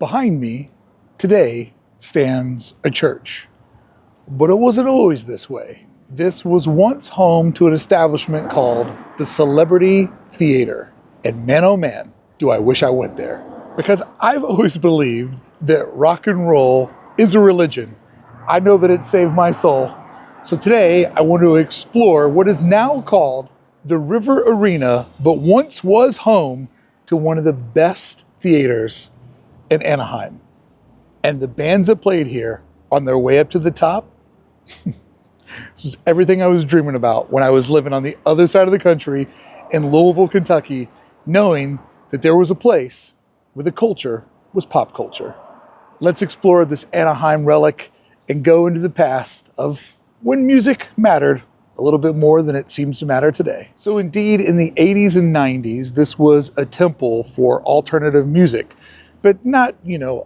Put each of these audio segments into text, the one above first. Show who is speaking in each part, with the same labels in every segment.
Speaker 1: Behind me today stands a church, but it wasn't always this way. This was once home to an establishment called the Celebrity Theater. And man, oh man, do I wish I went there. Because I've always believed that rock and roll is a religion. I know that it saved my soul. So today I want to explore what is now called the River Arena, but once was home to one of the best theaters in Anaheim. And the bands that played here on their way up to the top, this was everything I was dreaming about when I was living on the other side of the country in Louisville, Kentucky, knowing that there was a place where the culture was pop culture. Let's explore this Anaheim relic and go into the past of when music mattered a little bit more than it seems to matter today. So indeed, in the 80s and 90s, this was a temple for alternative music, but not,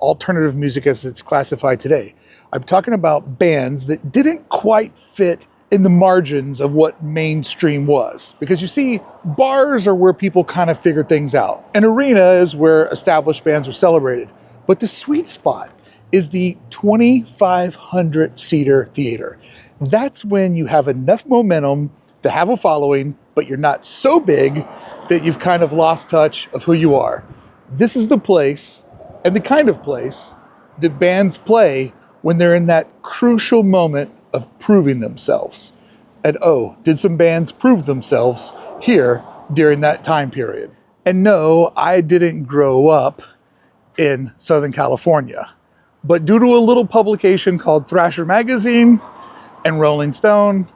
Speaker 1: alternative music as it's classified today. I'm talking about bands that didn't quite fit in the margins of what mainstream was. Because you see, bars are where people kind of figure things out. An arena is where established bands are celebrated. But the sweet spot is the 2,500-seater theater. That's when you have enough momentum to have a following, but you're not so big that you've kind of lost touch of who you are. This is the place, and the kind of place, that bands play when they're in that crucial moment of proving themselves. And oh, did some bands prove themselves here during that time period? And no, I didn't grow up in Southern California, but due to a little publication called Thrasher Magazine and Rolling Stone,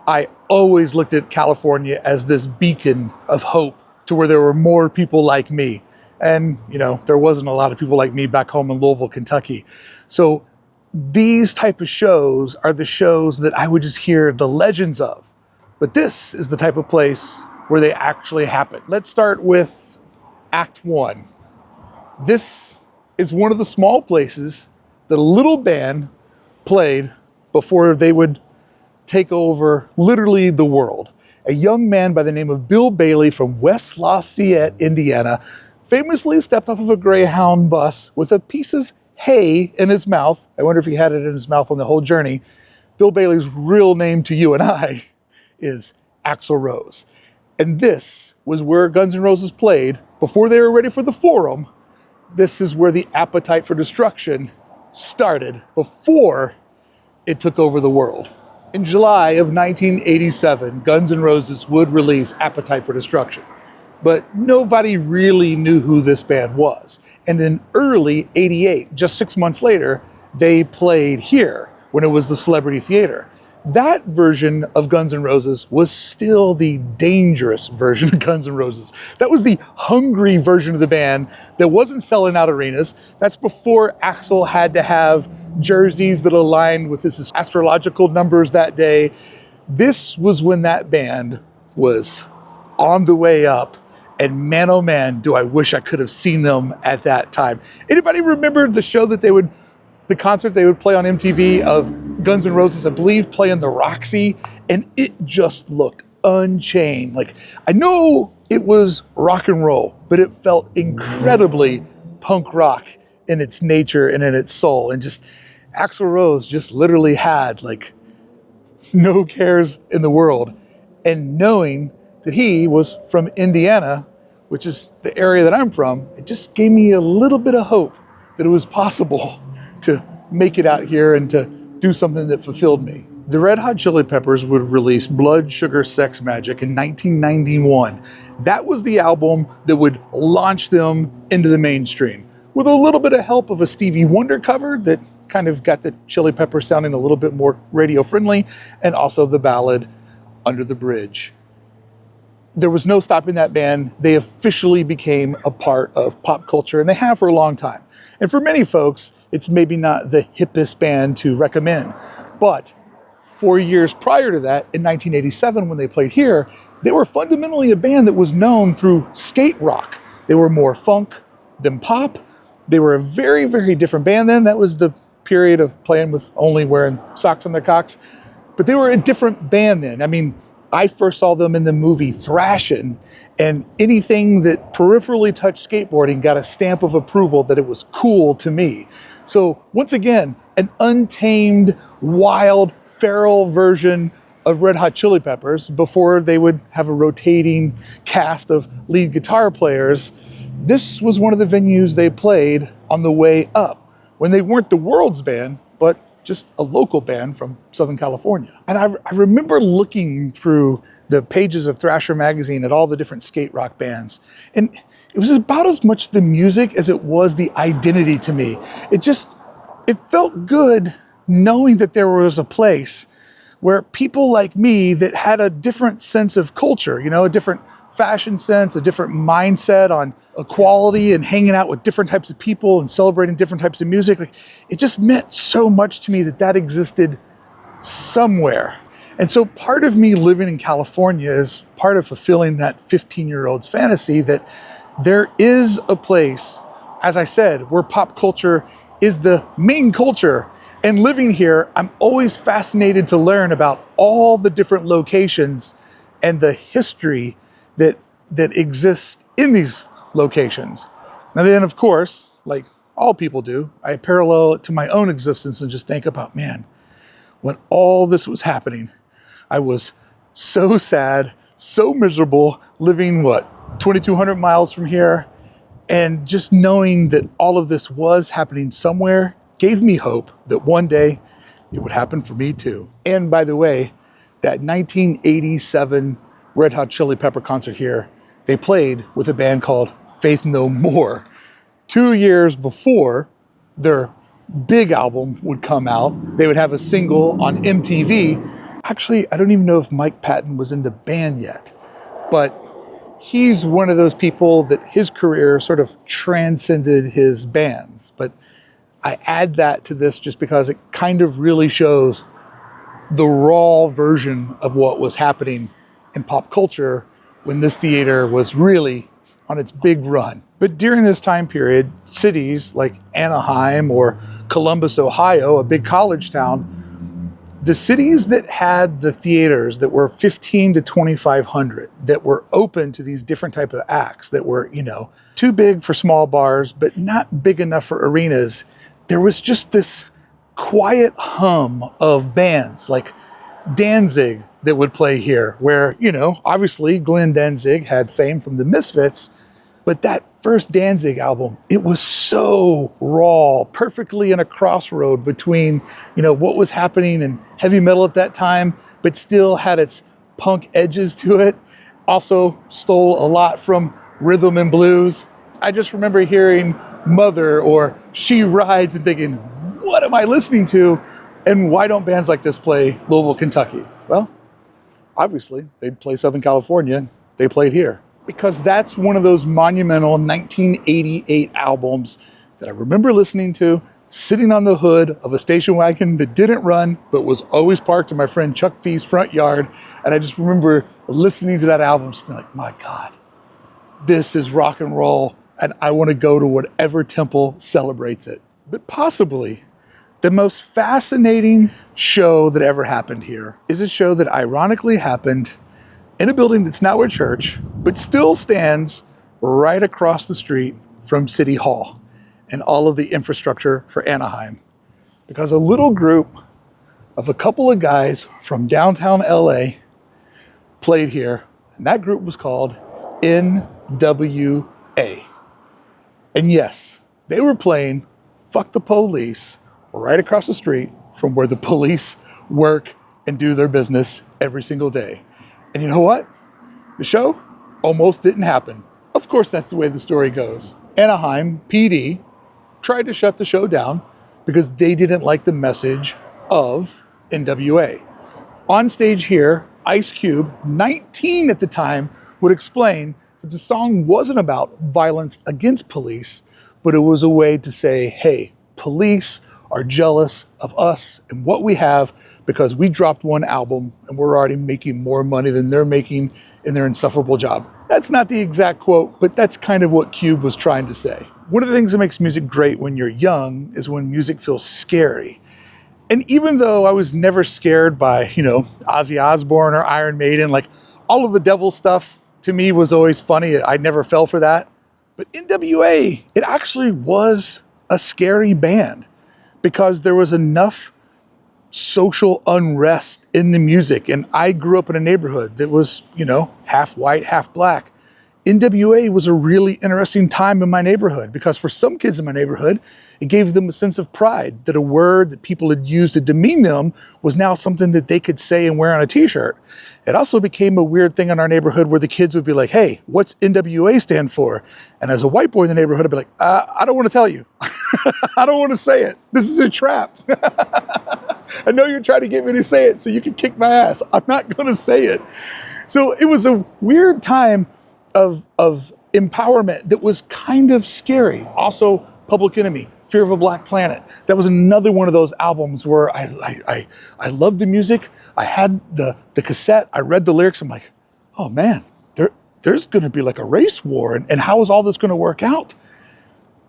Speaker 1: I always looked at California as this beacon of hope to where there were more people like me. And, there wasn't a lot of people like me back home in Louisville, Kentucky. So these type of shows are the shows that I would just hear the legends of. But this is the type of place where they actually happen. Let's start with Act 1. This is one of the small places that a little band played before they would take over literally the world. A young man by the name of Bill Bailey from West Lafayette, Indiana, famously stepped off of a Greyhound bus with a piece of hay in his mouth. I wonder if he had it in his mouth on the whole journey. Bill Bailey's real name to you and I is Axl Rose. And this was where Guns N' Roses played before they were ready for the Forum. This is where the Appetite for Destruction started before it took over the world. In July of 1987, Guns N' Roses would release Appetite for Destruction. But nobody really knew who this band was. And in early '88, just 6 months later, they played here when it was the Celebrity Theater. That version of Guns N' Roses was still the dangerous version of Guns N' Roses. That was the hungry version of the band that wasn't selling out arenas. That's before Axl had to have jerseys that aligned with his astrological numbers that day. This was when that band was on the way up. And man, oh man, do I wish I could have seen them at that time. Anybody remember the show that the concert they would play on MTV of Guns N' Roses, I believe, playing the Roxy? And it just looked unchained. Like, I know it was rock and roll, but it felt incredibly punk rock in its nature and in its soul. And just Axl Rose just literally had no cares in the world. And knowing that he was from Indiana, which is the area that I'm from, it just gave me a little bit of hope that it was possible to make it out here and to do something that fulfilled me. The Red Hot Chili Peppers would release Blood, Sugar, Sex Magic in 1991. That was the album that would launch them into the mainstream, with a little bit of help of a Stevie Wonder cover that kind of got the Chili Peppers sounding a little bit more radio friendly, and also the ballad Under the Bridge. There was no stopping that band. They officially became a part of pop culture, and they have for a long time. And for many folks, it's maybe not the hippest band to recommend. But 4 years prior to that, in 1987, when they played here, they were fundamentally a band that was known through skate rock. They were more funk than pop. They were a very, very different band then. That was the period of playing with only wearing socks on their cocks. But they were a different band then. I mean, I first saw them in the movie Thrashin', and anything that peripherally touched skateboarding got a stamp of approval that it was cool to me. So once again, an untamed, wild, feral version of Red Hot Chili Peppers before they would have a rotating cast of lead guitar players. This was one of the venues they played on the way up when they weren't the world's band, but just a local band from Southern California. And I remember looking through the pages of Thrasher magazine at all the different skate rock bands, and it was about as much the music as it was the identity to me. It felt good knowing that there was a place where people like me that had a different sense of culture, a different fashion sense, a different mindset on equality and hanging out with different types of people and celebrating different types of music. Like, it just meant so much to me that existed somewhere. And so part of me living in California is part of fulfilling that 15-year-old's fantasy that there is a place, as I said, where pop culture is the main culture. And living here, I'm always fascinated to learn about all the different locations and the history that exists in these locations. Now then, of course, like all people do, I parallel it to my own existence and just think about, man, when all this was happening, I was so sad, so miserable, living, 2,200 miles from here, and just knowing that all of this was happening somewhere gave me hope that one day it would happen for me too. And by the way, that 1987 Red Hot Chili Pepper concert here, they played with a band called Faith No More. 2 years before their big album would come out, they would have a single on MTV. Actually, I don't even know if Mike Patton was in the band yet, but he's one of those people that his career sort of transcended his bands. But I add that to this just because it kind of really shows the raw version of what was happening in pop culture when this theater was really on its big run. But during this time period, cities like Anaheim or Columbus, Ohio, a big college town, the cities that had the theaters that were 15 to 2,500, that were open to these different type of acts, that were, too big for small bars, but not big enough for arenas, there was just this quiet hum of bands like Danzig that would play here, where, obviously Glenn Danzig had fame from the Misfits, but that first Danzig album, it was so raw, perfectly in a crossroad between, what was happening in heavy metal at that time, but still had its punk edges to it. Also stole a lot from rhythm and blues. I just remember hearing Mother or She Rides and thinking, what am I listening to? And why don't bands like this play Louisville, Kentucky? Well, obviously they'd play Southern California. They played here because that's one of those monumental 1988 albums that I remember listening to, sitting on the hood of a station wagon that didn't run, but was always parked in my friend Chuck Fee's front yard. And I just remember listening to that album, just being like, my God, this is rock and roll. And I want to go to whatever temple celebrates it. But possibly the most fascinating show that ever happened here is a show that ironically happened in a building that's now a church, but still stands right across the street from City Hall and all of the infrastructure for Anaheim. Because a little group of a couple of guys from downtown LA played here, and that group was called N.W.A. And yes, they were playing Fuck the Police right across the street from where the police work and do their business every single day. And you know what? The show almost didn't happen. Of course, that's the way the story goes. Anaheim PD tried to shut the show down because they didn't like the message of N.W.A. On stage here, Ice Cube, 19 at the time, would explain that the song wasn't about violence against police, but it was a way to say, hey, police are jealous of us and what we have because we dropped one album and we're already making more money than they're making in their insufferable job. That's not the exact quote, but that's kind of what Cube was trying to say. One of the things that makes music great when you're young is when music feels scary. And even though I was never scared by, Ozzy Osbourne or Iron Maiden, like all of the devil stuff to me was always funny. I never fell for that. But N.W.A, it actually was a scary band because there was enough social unrest in the music. And I grew up in a neighborhood that was, half white, half black. N.W.A was a really interesting time in my neighborhood because for some kids in my neighborhood, it gave them a sense of pride that a word that people had used to demean them was now something that they could say and wear on a t-shirt. It also became a weird thing in our neighborhood where the kids would be like, hey, what's N.W.A stand for? And as a white boy in the neighborhood, I'd be like, I don't want to tell you. I don't want to say it. This is a trap. I know you're trying to get me to say it so you can kick my ass. I'm not going to say it. So it was a weird time of empowerment that was kind of scary. Also, Public Enemy, Fear of a Black Planet. That was another one of those albums where I loved the music. I had the cassette. I read the lyrics. I'm like, oh man, there's going to be like a race war. And how is all this going to work out?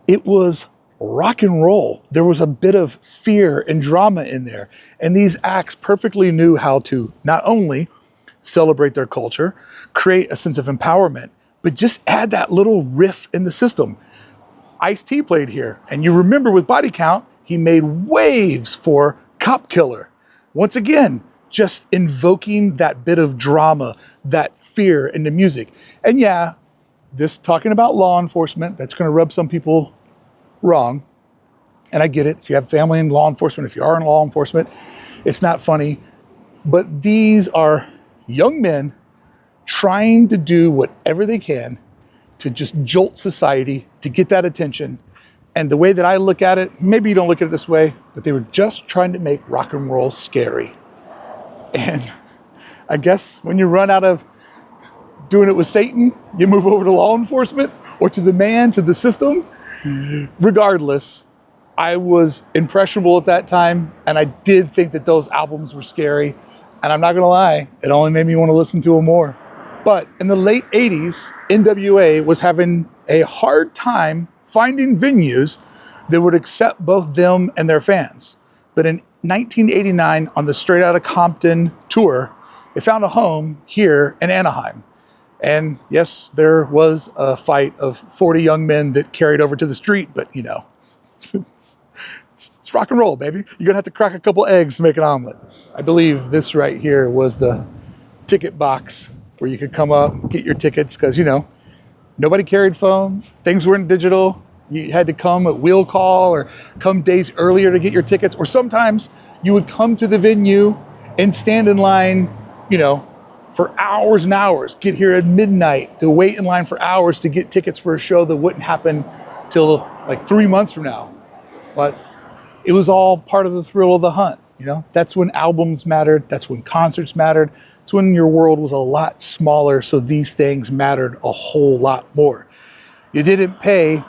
Speaker 1: It was rock and roll. There was a bit of fear and drama in there. And these acts perfectly knew how to not only celebrate their culture, create a sense of empowerment, but just add that little riff in the system. Ice-T played here, and you remember with Body Count, he made waves for Cop Killer. Once again, just invoking that bit of drama, that fear in the music. And yeah, this talking about law enforcement, that's going to rub some people wrong. And I get it. If you have family in law enforcement, if you are in law enforcement, it's not funny. But these are young men trying to do whatever they can to just jolt society, to get that attention. And the way that I look at it, maybe you don't look at it this way, but they were just trying to make rock and roll scary. And I guess when you run out of doing it with Satan, you move over to law enforcement or to the man, to the system. Regardless, I was impressionable at that time, and I did think that those albums were scary. And I'm not gonna lie, it only made me want to listen to them more. But in the late 80s, N.W.A was having a hard time finding venues that would accept both them and their fans. But in 1989, on the Straight Outta Compton tour, they found a home here in Anaheim. And yes, there was a fight of 40 young men that carried over to the street, but it's rock and roll, baby. You're gonna have to crack a couple eggs to make an omelet. I believe this right here was the ticket box where you could come up, get your tickets, because nobody carried phones, things weren't digital. You had to come at wheel call or come days earlier to get your tickets, or sometimes you would come to the venue and stand in line, for hours and hours, get here at midnight to wait in line for hours to get tickets for a show that wouldn't happen till like 3 months from now. But it was all part of the thrill of the hunt. That's when albums mattered. That's when concerts mattered. It's when your world was a lot smaller, so these things mattered a whole lot more. You didn't pay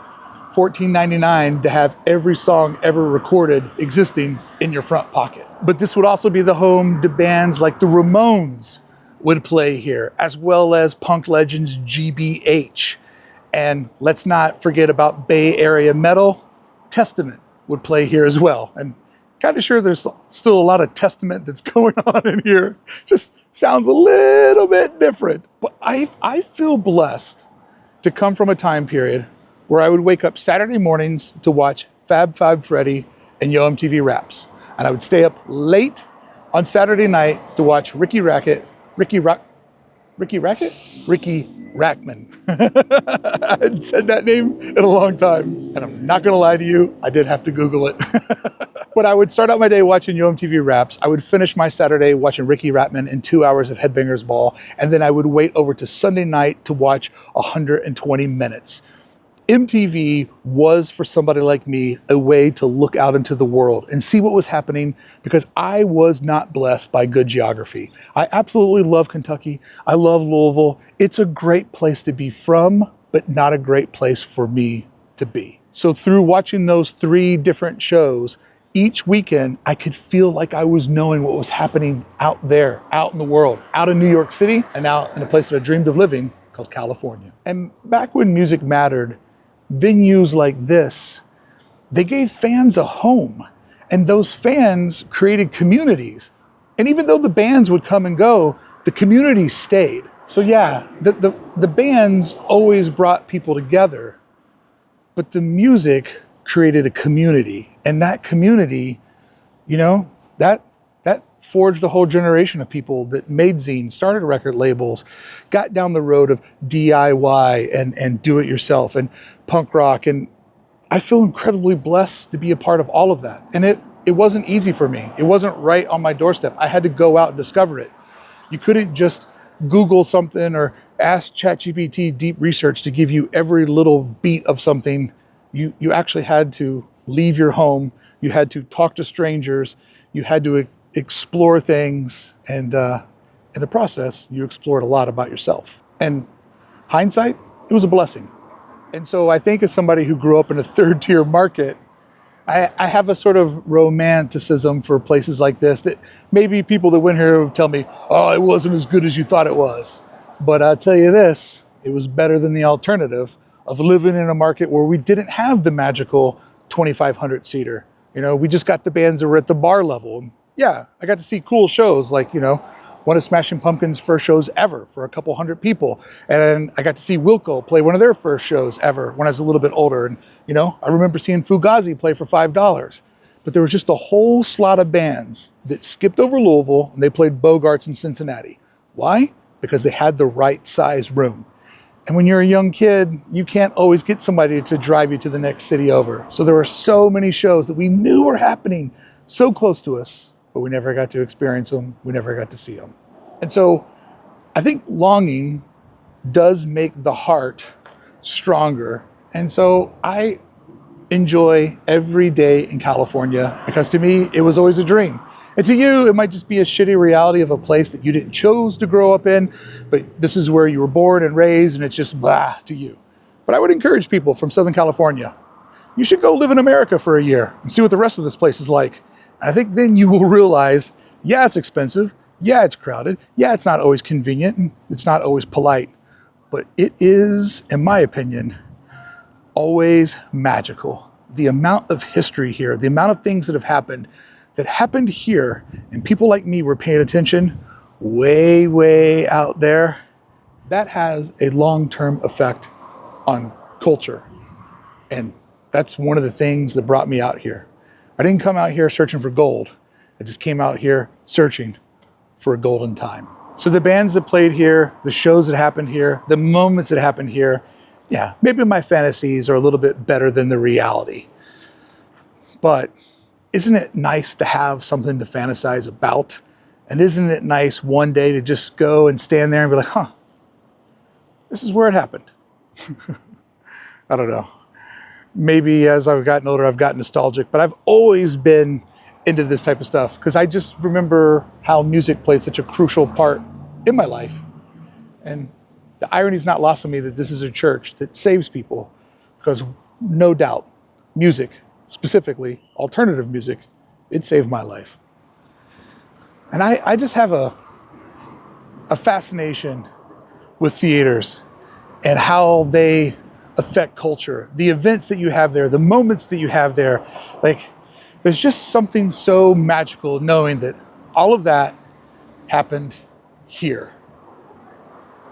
Speaker 1: $14.99 to have every song ever recorded existing in your front pocket. But this would also be the home to bands like the Ramones would play here, as well as punk legends GBH. And let's not forget about Bay Area metal. Testament would play here as well. And kind of sure there's still a lot of Testament that's going on in here. Just sounds a little bit different. But I feel blessed to come from a time period where I would wake up Saturday mornings to watch Fab Five Freddy and Yo MTV Raps. And I would stay up late on Saturday night to watch Ricky Rackman. I hadn't said that name in a long time, and I'm not gonna lie to you, I did have to Google it. But I would start out my day watching Yo MTV Raps. I would finish my Saturday watching Ricky Rackman and 2 hours of Headbangers Ball, and then I would wait over to Sunday night to watch 120 Minutes. MTV was, for somebody like me, a way to look out into the world and see what was happening, because I was not blessed by good geography. I absolutely love Kentucky. I love Louisville. It's a great place to be from, but not a great place for me to be. So through watching those 3 different shows, each weekend, I could feel like I was knowing what was happening out there, out in the world, out in New York City, and out in a place that I dreamed of living called California. And back when music mattered, venues like this, they gave fans a home. And those fans created communities. And even though the bands would come and go, the community stayed. So yeah, the bands always brought people together, but the music created a community. And that community, you know, that forged a whole generation of people that made zines, started record labels, got down the road of DIY and do it yourself and punk rock. And I feel incredibly blessed to be a part of all of that. And it wasn't easy for me. It wasn't right on my doorstep. I had to go out and discover it. You couldn't just Google something or ask ChatGPT deep research to give you every little beat of something. You actually had to leave your home. You had to talk to strangers. You had to explore things. And in the process, you explored a lot about yourself. And hindsight, it was a blessing. And so I think as somebody who grew up in a third tier market, I have a sort of romanticism for places like this that maybe people that went here would tell me, oh, it wasn't as good as you thought it was. But I'll tell you this, it was better than the alternative of living in a market where we didn't have the magical 2,500 seater. You know, we just got the bands that were at the bar level. And yeah, I got to see cool shows like, you know, one of Smashing Pumpkins' first shows ever for a couple hundred people. And I got to see Wilco play one of their first shows ever when I was a little bit older. And, you know, I remember seeing Fugazi play for $5. But there was just a whole slot of bands that skipped over Louisville and they played Bogarts in Cincinnati. Why? Because they had the right size room. And when you're a young kid, you can't always get somebody to drive you to the next city over. So there were so many shows that we knew were happening so close to us, but we never got to experience them. We never got to see them. And so I think longing does make the heart stronger. And so I enjoy every day in California because to me, it was always a dream. And to you, it might just be a shitty reality of a place that you didn't choose to grow up in, but this is where you were born and raised and it's just blah to you. But I would encourage people from Southern California, you should go live in America for a year and see what the rest of this place is like. And I think then you will realize, yeah, it's expensive. Yeah, it's crowded. Yeah, it's not always convenient and it's not always polite, but it is, in my opinion, always magical. The amount of history here, the amount of things that have happened here, and people like me were paying attention way, way out there, that has a long-term effect on culture. And that's one of the things that brought me out here. I didn't come out here searching for gold. I just came out here searching for a golden time. So the bands that played here, the shows that happened here, the moments that happened here, yeah, maybe my fantasies are a little bit better than the reality. But isn't it nice to have something to fantasize about? And isn't it nice one day to just go and stand there and be like, huh, this is where it happened. I don't know. Maybe as I've gotten older, I've gotten nostalgic, but I've always been into this type of stuff because I just remember how music played such a crucial part in my life. And the irony is not lost on me that this is a church that saves people because no doubt music, specifically alternative music, it saved my life. And I just have a fascination with theaters and how they affect culture, the events that you have there, the moments that you have there. Like, there's just something so magical knowing that all of that happened here.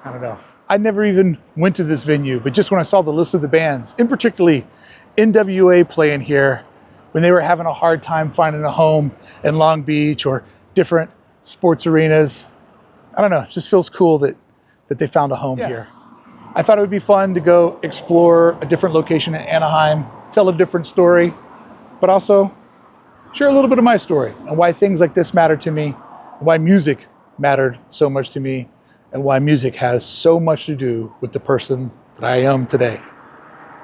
Speaker 1: I don't know. I never even went to this venue, but just when I saw the list of the bands, in particularly N.W.A. playing here, when they were having a hard time finding a home in Long Beach or different sports arenas, I don't know, it just feels cool that they found a home here. I thought it would be fun to go explore a different location in Anaheim, tell a different story, but also share a little bit of my story and why things like this matter to me, why music mattered so much to me, and why music has so much to do with the person that I am today.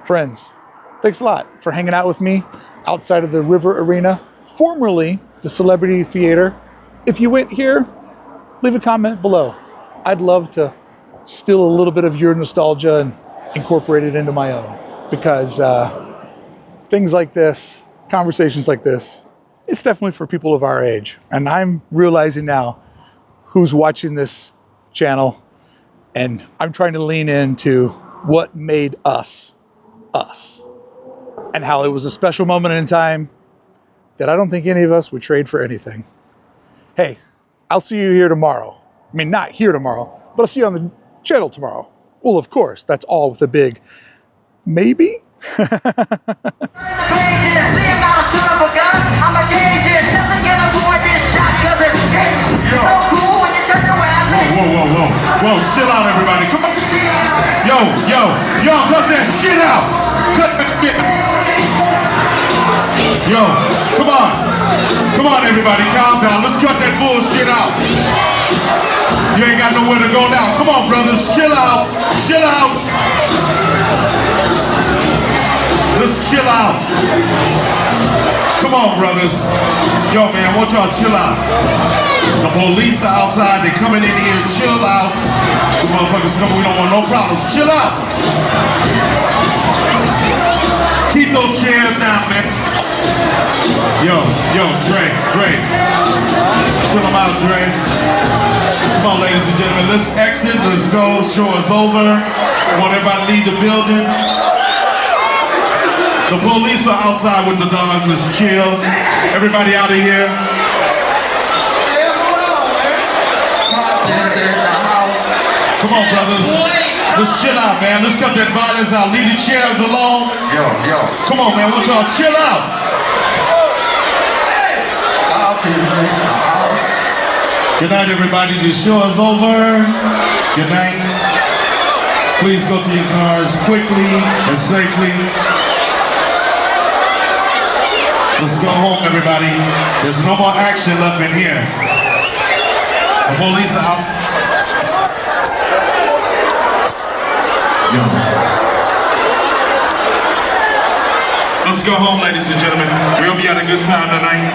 Speaker 1: Friends, thanks a lot for hanging out with me outside of the River Arena, formerly the Celebrity Theater. If you went here, leave a comment below. I'd love to steal a little bit of your nostalgia and incorporate it into my own, because things like this, conversations like this, it's definitely for people of our age. And I'm realizing now who's watching this channel, and I'm trying to lean into what made us, us, and how it was a special moment in time that I don't think any of us would trade for anything. Hey, I'll see you here tomorrow. I mean, not here tomorrow, but I'll see you on the channel tomorrow. Well, of course, that's all with a big maybe.
Speaker 2: Whoa, chill out, everybody. Come on. Yo, cut that shit out. Cut that shit. Yo, come on, everybody, calm down. Let's cut that bullshit out. You ain't got nowhere to go now. Come on, brothers, chill out. Let's chill out. Come on, brothers. Yo, man, I want y'all to chill out. The police are outside. They're coming in here. Chill out. You motherfuckers coming. We don't want no problems. Chill out. Keep those chairs down, man. Yo, Dre. Chill them out, Dre. Come on, ladies and gentlemen. Let's exit. Let's go. Show is over. I want everybody to leave the building. The police are outside with the dogs. Let's chill. Everybody out of here. Come on, brothers. Let's chill out, man. Let's cut that violence out. Leave the chairs alone. Yo. Come on, man. I want y'all to chill out. Good night, everybody. The show is over. Good night. Please go to your cars quickly and safely. Let's go home, everybody. There's no more action left in here. The police are outside. Yo. Let's go home, ladies and gentlemen. We'll be at a good time tonight.